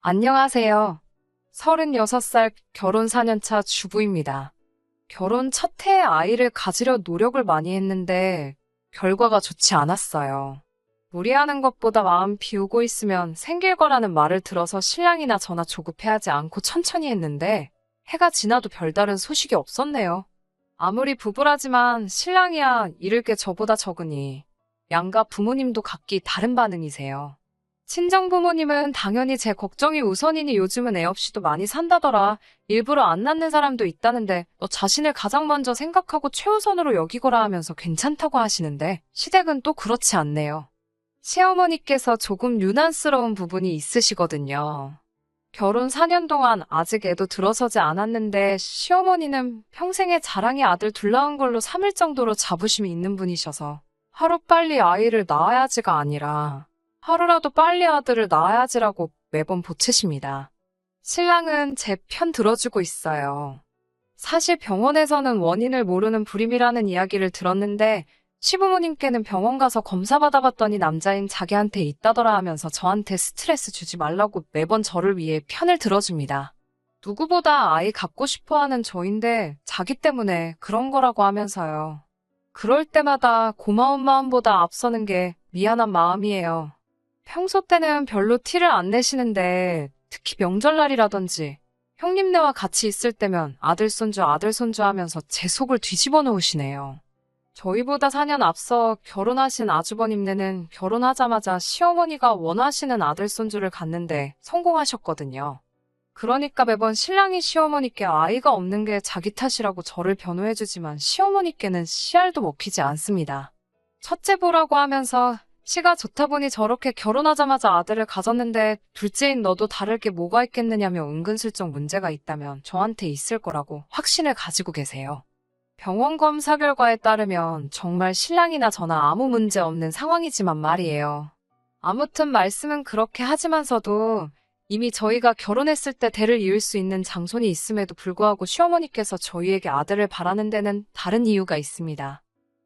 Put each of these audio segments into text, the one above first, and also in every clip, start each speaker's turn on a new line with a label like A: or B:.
A: 안녕하세요. 36살 결혼 4년차 주부입니다. 결혼 첫 해에 아이를 가지려 노력을 많이 했는데 결과가 좋지 않았어요. 무리하는 것보다 마음 비우고 있으면 생길 거라는 말을 들어서 신랑이나 저나 조급해하지 않고 천천히 했는데 해가 지나도 별다른 소식이 없었네요. 아무리 부부라지만 신랑이야 잃을 게 저보다 적으니 양가 부모님도 각기 다른 반응이세요. 친정 부모님은 당연히 제 걱정이 우선이니 요즘은 애 없이도 많이 산다더라. 일부러 안 낳는 사람도 있다는데 너 자신을 가장 먼저 생각하고 최우선으로 여기거라 하면서 괜찮다고 하시는데 시댁은 또 그렇지 않네요. 시어머니께서 조금 유난스러운 부분이 있으시거든요. 결혼 4년 동안 아직 애도 들어서지 않았는데 시어머니는 평생의 자랑이 아들 둘 낳은 걸로 삼을 정도로 자부심이 있는 분이셔서 하루빨리 아이를 낳아야지가 아니라 하루라도 빨리 아들을 낳아야지라고 매번 보채십니다. 신랑은 제 편 들어주고 있어요. 사실 병원에서는 원인을 모르는 불임이라는 이야기를 들었는데 시부모님께는 병원 가서 검사 받아봤더니 남자인 자기한테 있다더라 하면서 저한테 스트레스 주지 말라고 매번 저를 위해 편을 들어줍니다. 누구보다 아이 갖고 싶어하는 저인데 자기 때문에 그런 거라고 하면서요. 그럴 때마다 고마운 마음보다 앞서는 게 미안한 마음이에요. 평소 때는 별로 티를 안 내시는데 특히 명절날이라든지 형님네와 같이 있을 때면 아들 손주 하면서 제 속을 뒤집어 놓으시네요. 저희보다 4년 앞서 결혼하신 아주버님네는 결혼하자마자 시어머니가 원하시는 아들 손주를 갖는데 성공하셨거든요. 그러니까 매번 신랑이 시어머니께 아이가 없는 게 자기 탓이라고 저를 변호해주지만 시어머니께는 씨알도 먹히지 않습니다. 첫째 보라고 하면서 시가 좋다 보니 저렇게 결혼하자마자 아들을 가졌는데 둘째인 너도 다를 게 뭐가 있겠느냐며 은근슬쩍 문제가 있다면 저한테 있을 거라고 확신을 가지고 계세요. 병원 검사 결과에 따르면 정말 신랑이나 저나 아무 문제 없는 상황이지만 말이에요. 아무튼 말씀은 그렇게 하지만서도 이미 저희가 결혼했을 때 대를 이을 수 있는 장손이 있음에도 불구하고 시어머니께서 저희에게 아들을 바라는 데는 다른 이유가 있습니다.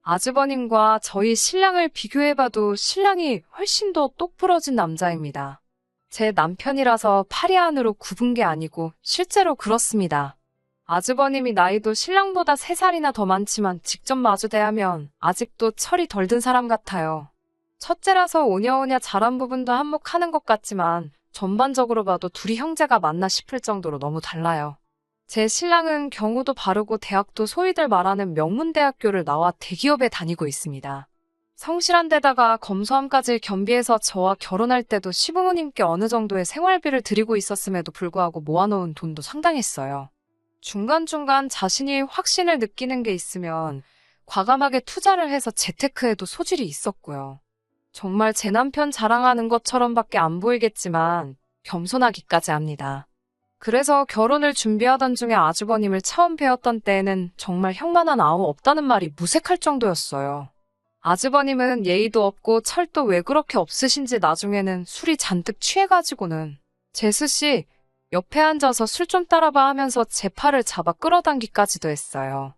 A: 아주버님과 저희 신랑을 비교해봐도 신랑이 훨씬 더 똑부러진 남자입니다. 제 남편이라서 파리 안으로 굽은 게 아니고 실제로 그렇습니다. 아주버님이 나이도 신랑보다 3살이나 더 많지만 직접 마주 대하면 아직도 철이 덜 든 사람 같아요. 첫째라서 오냐오냐 잘한 부분도 한몫하는 것 같지만 전반적으로 봐도 둘이 형제가 맞나 싶을 정도로 너무 달라요. 제 신랑은 경우도 바르고 대학도 소위들 말하는 명문대학교를 나와 대기업에 다니고 있습니다. 성실한 데다가 검소함까지 겸비해서 저와 결혼할 때도 시부모님께 어느 정도의 생활비를 드리고 있었음에도 불구하고 모아놓은 돈도 상당했어요. 중간중간 자신이 확신을 느끼는 게 있으면 과감하게 투자를 해서 재테크에도 소질이 있었고요. 정말 제 남편 자랑하는 것처럼밖에 안 보이겠지만 겸손하기까지 합니다. 그래서 결혼을 준비하던 중에 아주버님을 처음 뵈었던 때에는 정말 형만한 아우 없다는 말이 무색할 정도였어요. 아주버님은 예의도 없고 철도 왜 그렇게 없으신지 나중에는 술이 잔뜩 취해가지고는 재수씨 옆에 앉아서 술 좀 따라봐 하면서 제 팔을 잡아 끌어당기까지도 했어요.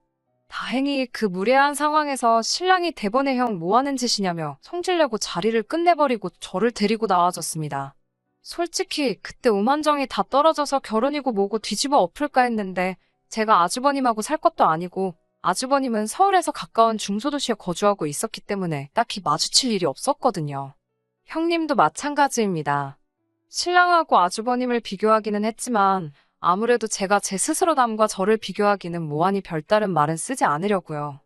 A: 다행히 그 무례한 상황에서 신랑이 대번에 형 뭐하는 짓이냐며 성질내고 자리를 끝내버리고 저를 데리고 나와줬습니다. 솔직히 그때 오만정이 다 떨어져서 결혼이고 뭐고 뒤집어 엎을까 했는데 제가 아주버님하고 살 것도 아니고 아주버님은 서울에서 가까운 중소도시에 거주하고 있었기 때문에 딱히 마주칠 일이 없었거든요. 형님도 마찬가지입니다. 신랑하고 아주버님을 비교하기는 했지만 아무래도 제가 제 스스로 남과 저를 비교하기는 뭐하니 별다른 말은 쓰지 않으려고요.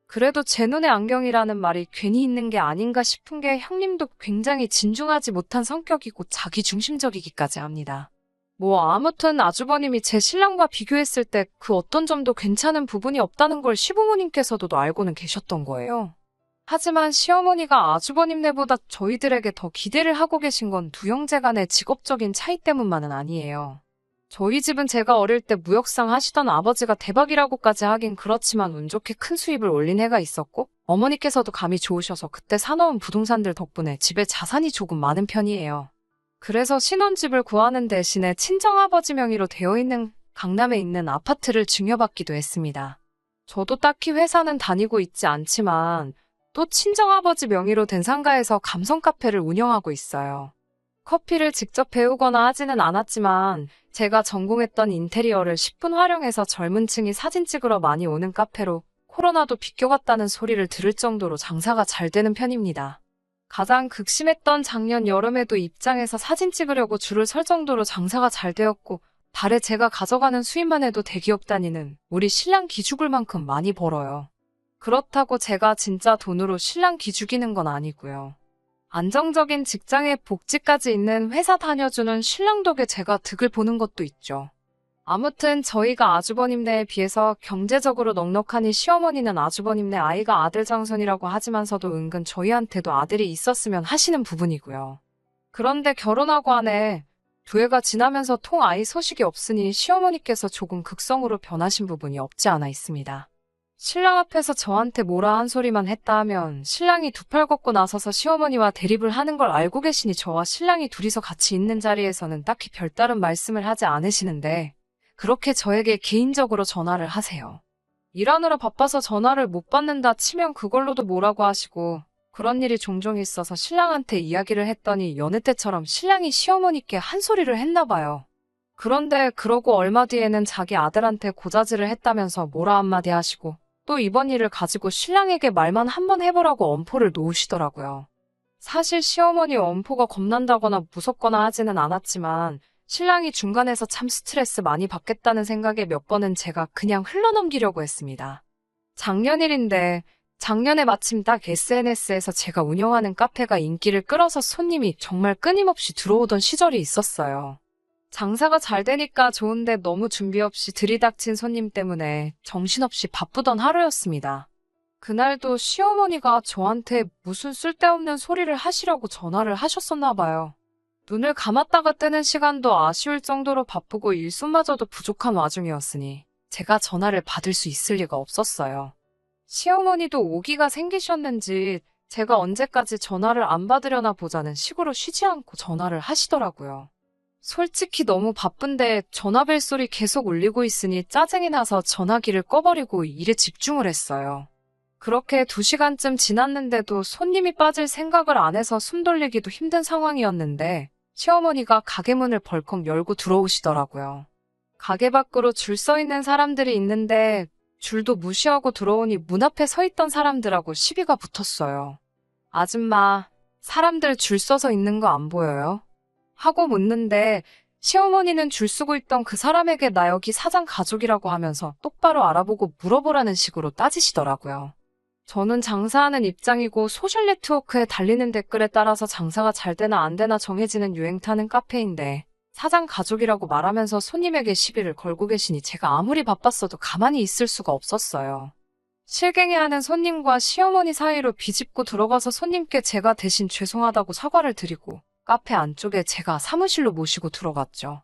A: 그래도 제 눈에 안경이라는 말이 괜히 있는 게 아닌가 싶은 게 형님도 굉장히 진중하지 못한 성격이고 자기중심적이기까지 합니다. 뭐 아무튼 아주버님이 제 신랑과 비교했을 때 그 어떤 점도 괜찮은 부분이 없다는 걸 시부모님께서도 알고는 계셨던 거예요. 하지만 시어머니가 아주버님네보다 저희들에게 더 기대를 하고 계신 건 두 형제 간의 직업적인 차이 때문만은 아니에요. 저희 집은 제가 어릴 때 무역상 하시던 아버지가 대박이라고까지 하긴 그렇지만 운 좋게 큰 수입을 올린 해가 있었고 어머니께서도 감이 좋으셔서 그때 사놓은 부동산들 덕분에 집에 자산이 조금 많은 편이에요. 그래서 신혼집을 구하는 대신에 친정아버지 명의로 되어 있는 강남에 있는 아파트를 증여받기도 했습니다. 저도 딱히 회사는 다니고 있지 않지만 또 친정아버지 명의로 된 상가에서 감성 카페를 운영하고 있어요. 커피를 직접 배우거나 하지는 않았지만 제가 전공했던 인테리어를 10분 활용해서 젊은 층이 사진 찍으러 많이 오는 카페로 코로나도 비껴갔다는 소리를 들을 정도로 장사가 잘 되는 편입니다. 가장 극심했던 작년 여름에도 입장에서 사진 찍으려고 줄을 설 정도로 장사가 잘 되었고 달에 제가 가져가는 수입만 해도 대기업 다니는 우리 신랑 기죽을 만큼 많이 벌어요. 그렇다고 제가 진짜 돈으로 신랑 기죽이는 건 아니고요. 안정적인 직장에 복지까지 있는 회사 다녀주는 신랑 덕에 제가 득을 보는 것도 있죠. 아무튼 저희가 아주버님네에 비해서 경제적으로 넉넉하니 시어머니는 아주버님네 아이가 아들 장손이라고 하지만서도 은근 저희한테도 아들이 있었으면 하시는 부분이고요. 그런데 결혼하고 한 해, 두 해가 지나면서 통 아이 소식이 없으니 시어머니께서 조금 극성으로 변하신 부분이 없지 않아 있습니다. 신랑 앞에서 저한테 뭐라 한 소리만 했다 하면 신랑이 두 팔 걷고 나서서 시어머니와 대립을 하는 걸 알고 계시니 저와 신랑이 둘이서 같이 있는 자리에서는 딱히 별다른 말씀을 하지 않으시는데 그렇게 저에게 개인적으로 전화를 하세요. 일하느라 바빠서 전화를 못 받는다 치면 그걸로도 뭐라고 하시고 그런 일이 종종 있어서 신랑한테 이야기를 했더니 여느 때처럼 신랑이 시어머니께 한 소리를 했나 봐요. 그런데 그러고 얼마 뒤에는 자기 아들한테 고자질을 했다면서 뭐라 한마디 하시고 또 이번 일을 가지고 신랑에게 말만 한번 해보라고 엄포를 놓으시더라고요. 사실 시어머니 엄포가 겁난다거나 무섭거나 하지는 않았지만 신랑이 중간에서 참 스트레스 많이 받겠다는 생각에 몇 번은 제가 그냥 흘러넘기려고 했습니다. 작년 일인데 작년에 마침 딱 SNS에서 제가 운영하는 카페가 인기를 끌어서 손님이 정말 끊임없이 들어오던 시절이 있었어요. 장사가 잘 되니까 좋은데 너무 준비 없이 들이닥친 손님 때문에 정신없이 바쁘던 하루였습니다. 그날도 시어머니가 저한테 무슨 쓸데없는 소리를 하시라고 전화를 하셨었나 봐요. 눈을 감았다가 뜨는 시간도 아쉬울 정도로 바쁘고 일손마저도 부족한 와중이었으니 제가 전화를 받을 수 있을 리가 없었어요. 시어머니도 오기가 생기셨는지 제가 언제까지 전화를 안 받으려나 보자는 식으로 쉬지 않고 전화를 하시더라고요. 솔직히 너무 바쁜데 전화벨 소리 계속 울리고 있으니 짜증이 나서 전화기를 꺼버리고 일에 집중을 했어요. 그렇게 2시간쯤 지났는데도 손님이 빠질 생각을 안 해서 숨 돌리기도 힘든 상황이었는데 시어머니가 가게 문을 벌컥 열고 들어오시더라고요. 가게 밖으로 줄 서 있는 사람들이 있는데 줄도 무시하고 들어오니 문 앞에 서 있던 사람들하고 시비가 붙었어요. 아줌마, 사람들 줄 서서 있는 거 안 보여요? 하고 묻는데 시어머니는 줄 서고 있던 그 사람에게 나 여기 사장 가족이라고 하면서 똑바로 알아보고 물어보라는 식으로 따지시더라고요. 저는 장사하는 입장이고 소셜 네트워크에 달리는 댓글에 따라서 장사가 잘 되나 안 되나 정해지는 유행 타는 카페인데 사장 가족이라고 말하면서 손님에게 시비를 걸고 계시니 제가 아무리 바빴어도 가만히 있을 수가 없었어요. 실갱이하는 손님과 시어머니 사이로 비집고 들어가서 손님께 제가 대신 죄송하다고 사과를 드리고 카페 안쪽에 제가 사무실로 모시고 들어갔죠.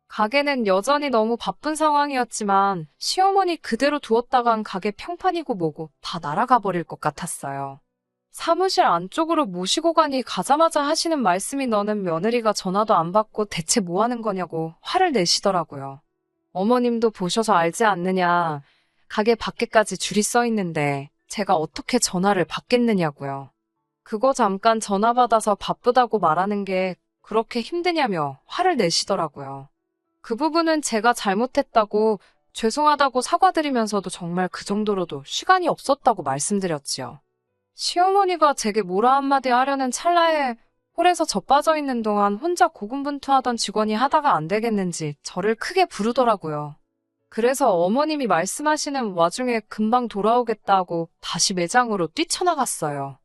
A: 가게는 여전히 너무 바쁜 상황이었지만 시어머니 그대로 두었다간 가게 평판이고 뭐고 다 날아가 버릴 것 같았어요. 사무실 안쪽으로 모시고 가니 가자마자 하시는 말씀이 너는 며느리가 전화도 안 받고 대체 뭐 하는 거냐고 화를 내시더라고요. 어머님도 보셔서 알지 않느냐. 가게 밖에까지 줄이 서 있는데 제가 어떻게 전화를 받겠느냐고요. 그거 잠깐 전화 받아서 바쁘다고 말하는 게 그렇게 힘드냐며 화를 내시더라고요. 그 부분은 제가 잘못했다고 죄송하다고 사과드리면서도 정말 그 정도로도 시간이 없었다고 말씀드렸지요. 시어머니가 제게 뭐라 한마디 하려는 찰나에 홀에서 저 빠져있는 동안 혼자 고군분투하던 직원이 하다가 안 되겠는지 저를 크게 부르더라고요. 그래서 어머님이 말씀하시는 와중에 금방 돌아오겠다고 다시 매장으로 뛰쳐나갔어요.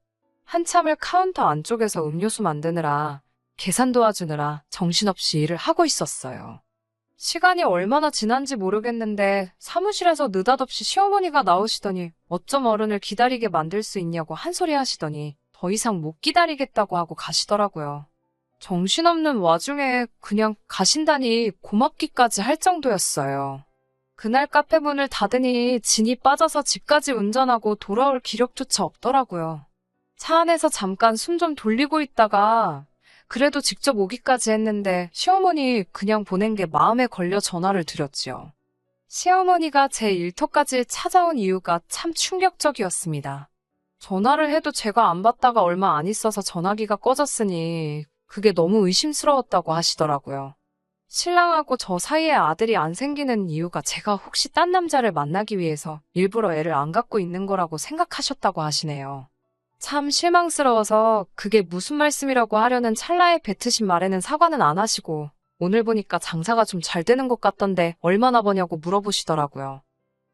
A: 한참을 카운터 안쪽에서 음료수 만드느라 계산 도와주느라 정신없이 일을 하고 있었어요. 시간이 얼마나 지난지 모르겠는데 사무실에서 느닷없이 시어머니가 나오시더니 어쩜 어른을 기다리게 만들 수 있냐고 한 소리 하시더니 더 이상 못 기다리겠다고 하고 가시더라고요. 정신없는 와중에 그냥 가신다니 고맙기까지 할 정도였어요. 그날 카페 문을 닫으니 진이 빠져서 집까지 운전하고 돌아올 기력조차 없더라고요. 차 안에서 잠깐 숨 좀 돌리고 있다가 그래도 직접 오기까지 했는데 시어머니 그냥 보낸 게 마음에 걸려 전화를 드렸지요. 시어머니가 제 일터까지 찾아온 이유가 참 충격적이었습니다. 전화를 해도 제가 안 받다가 얼마 안 있어서 전화기가 꺼졌으니 그게 너무 의심스러웠다고 하시더라고요. 신랑하고 저 사이에 아들이 안 생기는 이유가 제가 혹시 딴 남자를 만나기 위해서 일부러 애를 안 갖고 있는 거라고 생각하셨다고 하시네요. 참 실망스러워서 그게 무슨 말씀이라고 하려는 찰나에 뱉으신 말에는 사과는 안 하시고 오늘 보니까 장사가 좀 잘 되는 것 같던데 얼마나 버냐고 물어보시더라고요.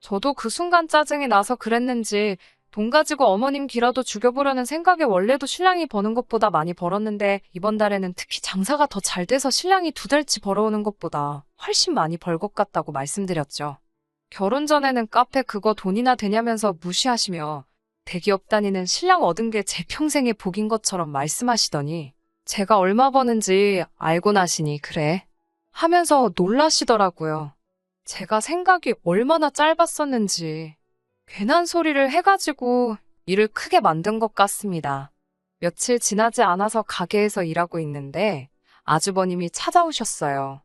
A: 저도 그 순간 짜증이 나서 그랬는지 돈 가지고 어머님 기라도 죽여보려는 생각에 원래도 신랑이 버는 것보다 많이 벌었는데 이번 달에는 특히 장사가 더 잘 돼서 신랑이 2달치 벌어오는 것보다 훨씬 많이 벌 것 같다고 말씀드렸죠. 결혼 전에는 카페 그거 돈이나 되냐면서 무시하시며 대기업 다니는 신랑 얻은 게 제 평생의 복인 것처럼 말씀하시더니 제가 얼마 버는지 알고 나시니 그래 하면서 놀라시더라고요. 제가 생각이 얼마나 짧았었는지 괜한 소리를 해가지고 일을 크게 만든 것 같습니다. 며칠 지나지 않아서 가게에서 일하고 있는데 아주버님이 찾아오셨어요.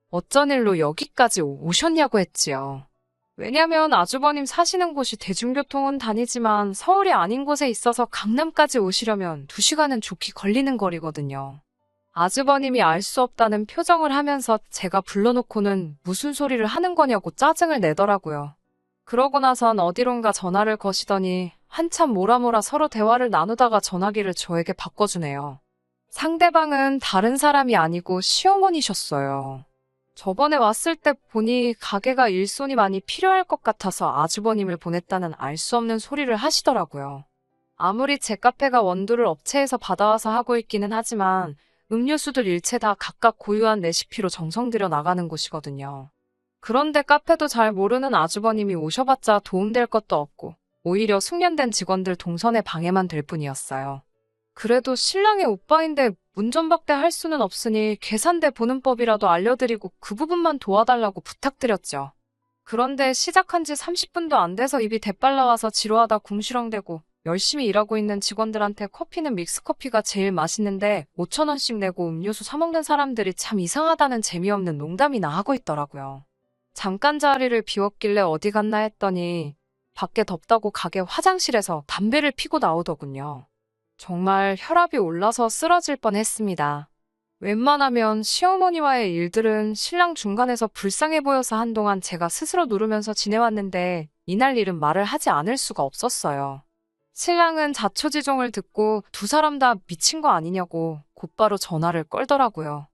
A: 어쩐 일로 여기까지 오셨냐고 했지요. 왜냐면 아주버님 사시는 곳이 대중교통은 다니지만 서울이 아닌 곳에 있어서 강남까지 오시려면 2시간은 좋게 걸리는 거리거든요. 아주버님이 알 수 없다는 표정을 하면서 제가 불러놓고는 무슨 소리를 하는 거냐고 짜증을 내더라고요. 그러고 나선 어디론가 전화를 거시더니 한참 뭐라 서로 대화를 나누다가 전화기를 저에게 바꿔주네요. 상대방은 다른 사람이 아니고 시어머니셨어요. 저번에 왔을 때 보니 가게가 일손이 많이 필요할 것 같아서 아주버님을 보냈다는 알 수 없는 소리를 하시더라고요. 아무리 제 카페가 원두를 업체에서 받아와서 하고 있기는 하지만 음료수들 일체 다 각각 고유한 레시피로 정성 들여 나가는 곳이거든요. 그런데 카페도 잘 모르는 아주버님이 오셔봤자 도움될 것도 없고 오히려 숙련된 직원들 동선에 방해만 될 뿐이었어요. 그래도 신랑의 오빠인데 문전박대 할 수는 없으니 계산대 보는 법이라도 알려드리고 그 부분만 도와달라고 부탁드렸죠. 그런데 시작한 지 30분도 안 돼서 입이 대빨라와서 지루하다 궁시렁대고 열심히 일하고 있는 직원들한테 커피는 믹스커피가 제일 맛있는데 5,000원씩 내고 음료수 사 먹는 사람들이 참 이상하다는 재미없는 농담이나 하고 있더라고요. 잠깐 자리를 비웠길래 어디 갔나 했더니 밖에 덥다고 가게 화장실에서 담배를 피고 나오더군요. 정말 혈압이 올라서 쓰러질 뻔했습니다. 웬만하면 시어머니와의 일들은 신랑 중간에서 불쌍해 보여서 한동안 제가 스스로 누르면서 지내왔는데 이날 일은 말을 하지 않을 수가 없었어요. 신랑은 자초지종을 듣고 두 사람 다 미친 거 아니냐고 곧바로 전화를 걸더라고요.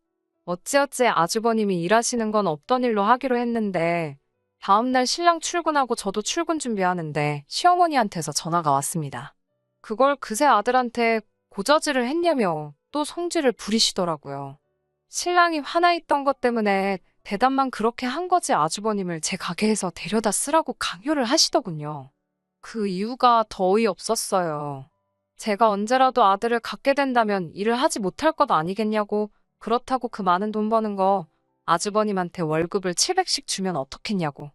A: 어찌어찌 아주버님이 일하시는 건 없던 일로 하기로 했는데 다음날 신랑 출근하고 저도 출근 준비하는데 시어머니한테서 전화가 왔습니다. 그걸 그새 아들한테 고저지를 했냐며 또 성질을 부리시더라고요. 신랑이 화나 있던 것 때문에 대답만 그렇게 한 거지 아주버님을 제 가게에서 데려다 쓰라고 강요를 하시더군요. 그 이유가 더 어이없었어요. 제가 언제라도 아들을 갖게 된다면 일을 하지 못할 것 아니겠냐고 그렇다고 그 많은 돈 버는 거 아주버님한테 월급을 700씩 주면 어떻겠냐고.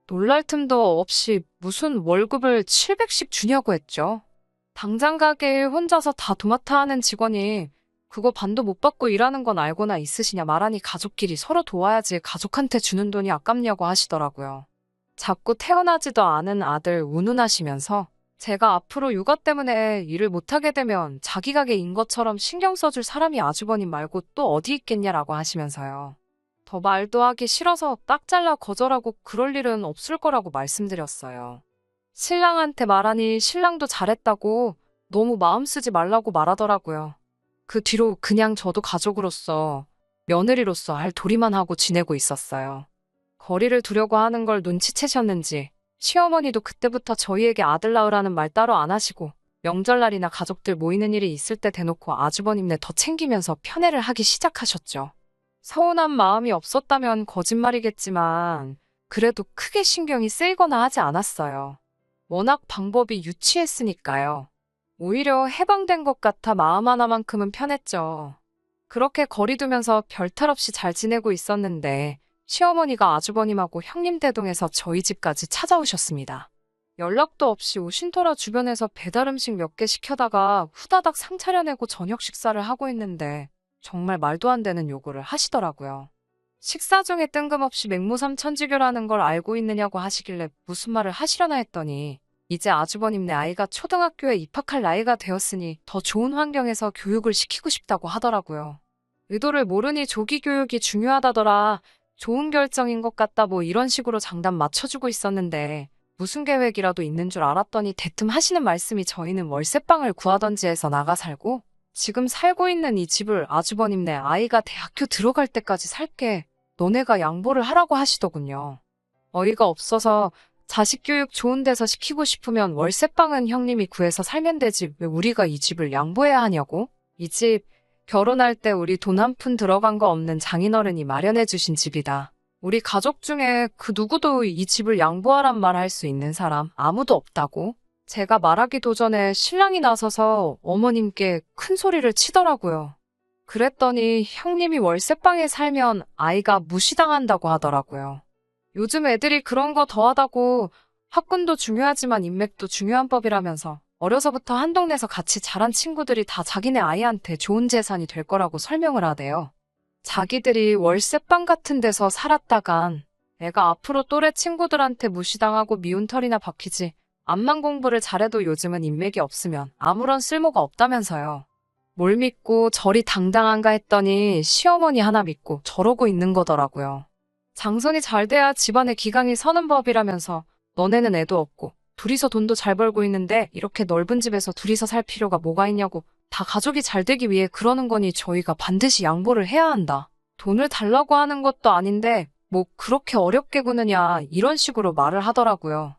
A: 놀랄 틈도 없이 무슨 월급을 700씩 주냐고 했죠. 당장 가게 일 혼자서 다 도맡아 하는 직원이 그거 반도 못 받고 일하는 건 알고나 있으시냐 말하니 가족끼리 서로 도와야지 가족한테 주는 돈이 아깝냐고 하시더라고요. 자꾸 태어나지도 않은 아들 운운하시면서 제가 앞으로 육아 때문에 일을 못하게 되면 자기 가게인 것처럼 신경 써줄 사람이 아주버님 말고 또 어디 있겠냐라고 하시면서요. 더 말도 하기 싫어서 딱 잘라 거절하고 그럴 일은 없을 거라고 말씀드렸어요. 신랑한테 말하니 신랑도 잘했다고 너무 마음 쓰지 말라고 말하더라고요. 그 뒤로 그냥 저도 가족으로서 며느리로서 할 도리만 하고 지내고 있었어요. 거리를 두려고 하는 걸 눈치채셨는지 시어머니도 그때부터 저희에게 아들 낳으라는 말 따로 안 하시고 명절날이나 가족들 모이는 일이 있을 때 대놓고 아주버님네 더 챙기면서 편애를 하기 시작하셨죠. 서운한 마음이 없었다면 거짓말이겠지만 그래도 크게 신경이 쓰이거나 하지 않았어요. 워낙 방법이 유치했으니까요. 오히려 해방된 것 같아 마음 하나만큼은 편했죠. 그렇게 거리 두면서 별탈 없이 잘 지내고 있었는데 시어머니가 아주버님하고 형님 대동해서 저희 집까지 찾아오셨습니다. 연락도 없이 오신 터라 주변에서 배달 음식 몇 개 시켜다가 후다닥 상 차려내고 저녁 식사를 하고 있는데 정말 말도 안 되는 요구를 하시더라고요. 식사 중에 뜬금없이 맹모삼천지교라는 걸 알고 있느냐고 하시길래 무슨 말을 하시려나 했더니 이제 아주버님네 아이가 초등학교에 입학할 나이가 되었으니 더 좋은 환경에서 교육을 시키고 싶다고 하더라고요. 의도를 모르니 조기 교육이 중요하다더라. 좋은 결정인 것 같다 뭐 이런 식으로 장단 맞춰주고 있었는데 무슨 계획이라도 있는 줄 알았더니 대뜸 하시는 말씀이 저희는 월세방을 구하던지 해서 나가 살고 지금 살고 있는 이 집을 아주버님네 아이가 대학교 들어갈 때까지 살게 너네가 양보를 하라고 하시더군요. 어이가 없어서 자식 교육 좋은 데서 시키고 싶으면 월세방은 형님이 구해서 살면 되지 왜 우리가 이 집을 양보해야 하냐고? 이 집 결혼할 때 우리 돈 한 푼 들어간 거 없는 장인어른이 마련해 주신 집이다. 우리 가족 중에 그 누구도 이 집을 양보하란 말 할 수 있는 사람 아무도 없다고? 제가 말하기도 전에 신랑이 나서서 어머님께 큰 소리를 치더라고요. 그랬더니 형님이 월세방에 살면 아이가 무시당한다고 하더라고요. 요즘 애들이 그런 거 더하다고 학군도 중요하지만 인맥도 중요한 법이라면서 어려서부터 한 동네에서 같이 자란 친구들이 다 자기네 아이한테 좋은 재산이 될 거라고 설명을 하대요. 자기들이 월세방 같은 데서 살았다간 애가 앞으로 또래 친구들한테 무시당하고 미운 털이나 박히지 암만 공부를 잘해도 요즘은 인맥이 없으면 아무런 쓸모가 없다면서요. 뭘 믿고 저리 당당한가 했더니 시어머니 하나 믿고 저러고 있는 거더라고요. 장손이 잘 돼야 집안에 기강이 서는 법이라면서 너네는 애도 없고 둘이서 돈도 잘 벌고 있는데 이렇게 넓은 집에서 둘이서 살 필요가 뭐가 있냐고 다 가족이 잘 되기 위해 그러는 거니 저희가 반드시 양보를 해야 한다. 돈을 달라고 하는 것도 아닌데 뭐 그렇게 어렵게 구느냐 이런 식으로 말을 하더라고요.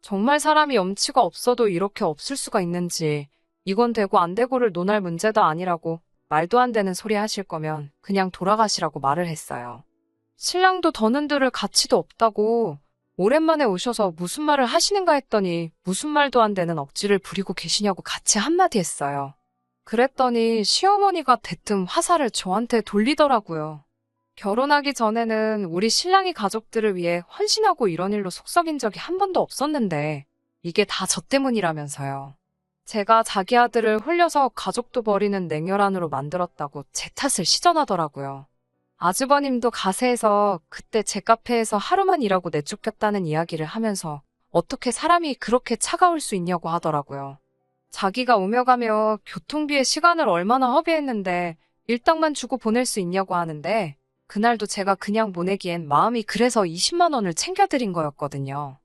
A: 정말 사람이 염치가 없어도 이렇게 없을 수가 있는지 이건 되고 안 되고를 논할 문제도 아니라고 말도 안 되는 소리 하실 거면 그냥 돌아가시라고 말을 했어요. 신랑도 더는 들을 가치도 없다고 오랜만에 오셔서 무슨 말을 하시는가 했더니 무슨 말도 안 되는 억지를 부리고 계시냐고 같이 한마디 했어요. 그랬더니 시어머니가 대뜸 화살을 저한테 돌리더라고요. 결혼하기 전에는 우리 신랑이 가족들을 위해 헌신하고 이런 일로 속 썩인 적이 한 번도 없었는데 이게 다 저 때문이라면서요. 제가 자기 아들을 홀려서 가족도 버리는 냉혈한으로 만들었다고 제 탓을 시전하더라고요. 아주버님도 가세해서 그때 제 카페에서 하루만 일하고 내쫓겼다는 이야기를 하면서 어떻게 사람이 그렇게 차가울 수 있냐고 하더라고요. 자기가 오며 가며 교통비에 시간을 얼마나 허비했는데 일당만 주고 보낼 수 있냐고 하는데 그날도 제가 그냥 보내기엔 마음이 그래서 20만 원을 챙겨드린 거였거든요.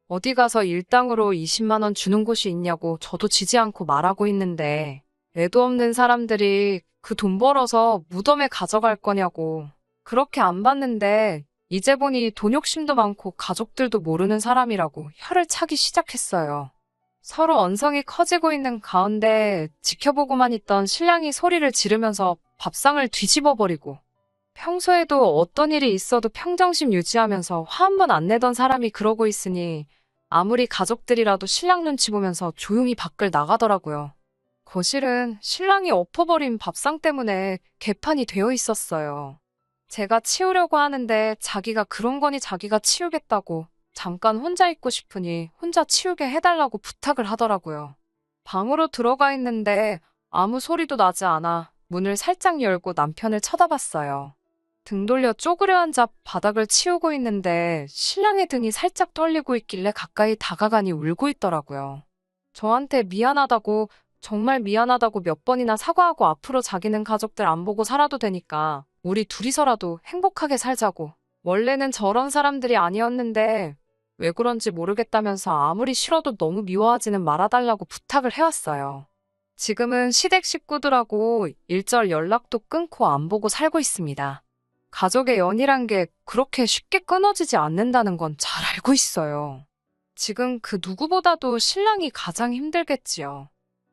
A: 어디 가서 일당으로 20만 원 주는 곳이 있냐고 저도 지지 않고 말하고 있는데 애도 없는 사람들이 그 돈 벌어서 무덤에 가져갈 거냐고. 그렇게 안 받는데 이제 보니 돈 욕심도 많고 가족들도 모르는 사람이라고 혀를 차기 시작했어요. 서로 언성이 커지고 있는 가운데 지켜보고만 있던 신랑이 소리를 지르면서 밥상을 뒤집어 버리고 평소에도 어떤 일이 있어도 평정심 유지하면서 화 한 번 안 내던 사람이 그러고 있으니 아무리 가족들이라도 신랑 눈치 보면서 조용히 밖을 나가더라고요. 거실은 신랑이 엎어버린 밥상 때문에 개판이 되어 있었어요. 제가 치우려고 하는데 자기가 그런 거니 자기가 치우겠다고 잠깐 혼자 있고 싶으니 혼자 치우게 해달라고 부탁을 하더라고요. 방으로 들어가 있는데 아무 소리도 나지 않아 문을 살짝 열고 남편을 쳐다봤어요. 등 돌려 쪼그려 앉아 바닥을 치우고 있는데 신랑의 등이 살짝 떨리고 있길래 가까이 다가가니 울고 있더라고요. 저한테 미안하다고 정말 미안하다고 몇 번이나 사과하고 앞으로 자기는 가족들 안 보고 살아도 되니까 우리 둘이서라도 행복하게 살자고. 원래는 저런 사람들이 아니었는데 왜 그런지 모르겠다면서 아무리 싫어도 너무 미워하지는 말아달라고 부탁을 해왔어요. 지금은 시댁 식구들하고 일절 연락도 끊고 안 보고 살고 있습니다. 가족의 연이란 게 그렇게 쉽게 끊어지지 않는다는 건 잘 알고 있어요. 지금 그 누구보다도 신랑이 가장 힘들겠지요.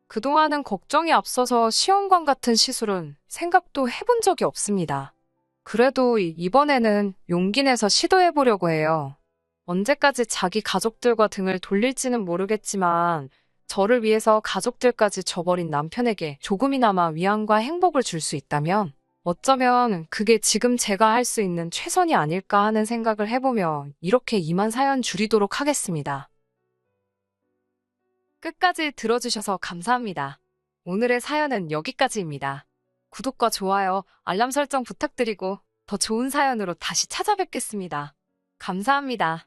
A: 그동안은 걱정이 앞서서 시험관 같은 시술은 생각도 해본 적이 없습니다. 그래도 이번에는 용기 내서 시도해보려고 해요. 언제까지 자기 가족들과 등을 돌릴지는 모르겠지만 저를 위해서 가족들까지 저버린 남편에게 조금이나마 위안과 행복을 줄 수 있다면 어쩌면 그게 지금 제가 할 수 있는 최선이 아닐까 하는 생각을 해보며 이렇게 이만 사연 줄이도록 하겠습니다. 끝까지 들어주셔서 감사합니다. 오늘의 사연은 여기까지입니다. 구독과 좋아요, 알람 설정 부탁드리고 더 좋은 사연으로 다시 찾아뵙겠습니다. 감사합니다.